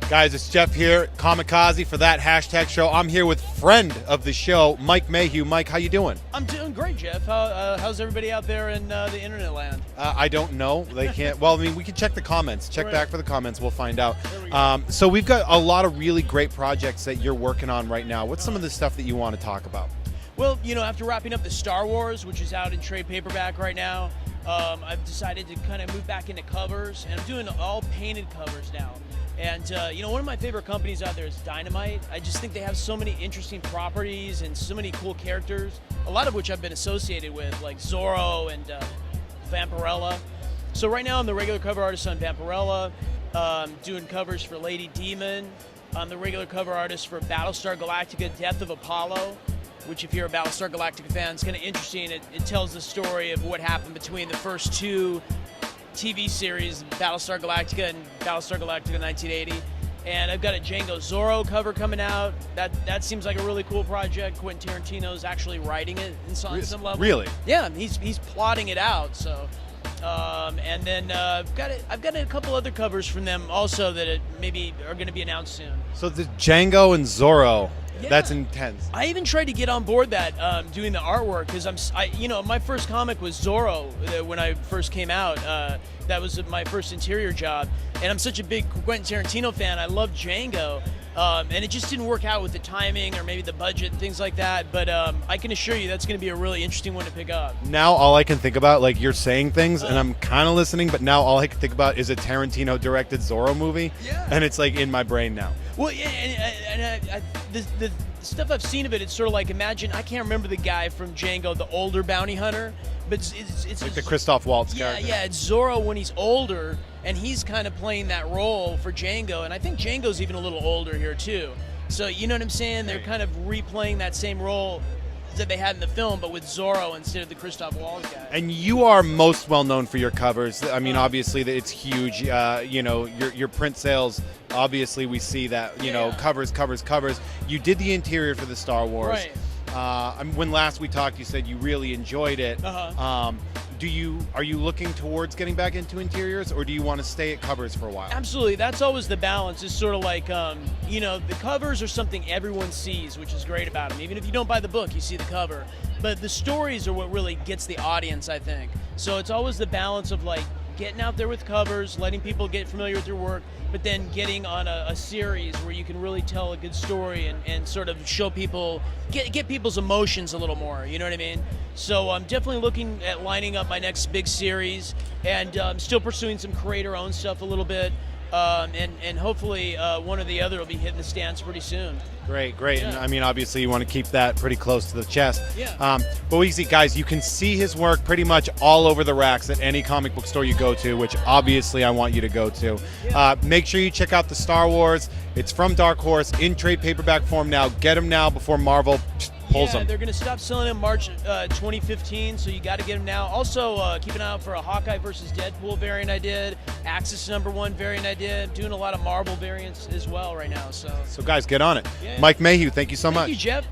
Guys, it's Jeff here, Comikaze for that hashtag show. I'm here with friend of the show, Mike Mayhew. Mike, how you doing? I'm doing great, Jeff. How's everybody out there in the internet land? I don't know. They can't. Well, I mean, we can check the comments. Check Right. back for the comments. We'll find out. There we go. So we've got a lot of really great projects that you're working on right now. What's some of the stuff that you want to talk about? Well, you know, after wrapping up the Star Wars, which is out in trade paperback right now, I've decided to kind of move back into covers, and I'm doing all painted covers now. And, you know, one of my favorite companies out there is Dynamite. I just think they have so many interesting properties and so many cool characters, a lot of which I've been associated with, like Zorro and Vampirella. So right now I'm the regular cover artist on Vampirella, doing covers for Lady Demon. I'm the regular cover artist for Battlestar Galactica Death of Apollo, which if you're a Battlestar Galactica fan, it's kind of interesting. It tells the story of what happened between the first two TV series, Battlestar Galactica and Battlestar Galactica 1980. And I've got a Django Zorro cover coming out. That seems like a really cool project. Quentin Tarantino's actually writing it on some level. Really? Yeah, he's plotting it out. So, and then I've got a couple other covers from them also that maybe are going to be announced soon. So the Django and Zorro. Yeah. That's intense. I even tried to get on board that, doing the artwork, because you know, my first comic was Zorro when I first came out. That was my first interior job, and I'm such a big Quentin Tarantino fan. I love Django, and it just didn't work out with the timing or maybe the budget and things like that. But I can assure you that's going to be a really interesting one to pick up. Now all I can think about, like you're saying things, and I'm kind of listening, but now all I can think about is a Tarantino-directed Zorro movie, and it's like in my brain now. Well, yeah, and the stuff I've seen of it, it's sort of like, imagine, I can't remember the guy from Django, the older bounty hunter, but it's Like the Christoph Waltz yeah, character. Yeah, it's Zorro when he's older, and he's kind of playing that role for Django, and I think Django's even a little older here too. So you know what I'm saying? They're kind of replaying that same role that they had in the film, but with Zorro instead of the Christoph Waltz guy. And you are most well known for your covers. I mean, obviously, it's huge. You know, your print sales. Obviously, we see that. You know, covers. You did the interior for the Star Wars. Right. When last we talked, you said you really enjoyed it. Uh-huh. Are you looking towards getting back into interiors, or do you want to stay at covers for a while? Absolutely, that's always the balance. It's sort of like, you know, the covers are something everyone sees, which is great about them. Even if you don't buy the book, you see the cover. But the stories are what really gets the audience, I think. So it's always the balance of like getting out there with covers, letting people get familiar with your work, but then getting on a series where you can really tell a good story and sort of show people, get people's emotions a little more, you know what I mean? So I'm definitely looking at lining up my next big series, and I'm still pursuing some creator-owned stuff a little bit, and hopefully one or the other will be hitting the stands pretty soon. Great. Yeah. And I mean, obviously, you want to keep that pretty close to the chest. Yeah. But we see, guys, you can see his work pretty much all over the racks at any comic book store you go to, which obviously I want you to go to. Make sure you check out the Star Wars. It's from Dark Horse in trade paperback form now. Get them now before Marvel pulls them. They're going to stop selling them March 2015, so you got to get them now. Also, keep an eye out for a Hawkeye versus Deadpool variant I did, Axis #1 variant I did. I'm doing a lot of Marvel variants as well right now. So guys, get on it. Yeah. Mike Mayhew, thank you so much. Thank you, Jeff.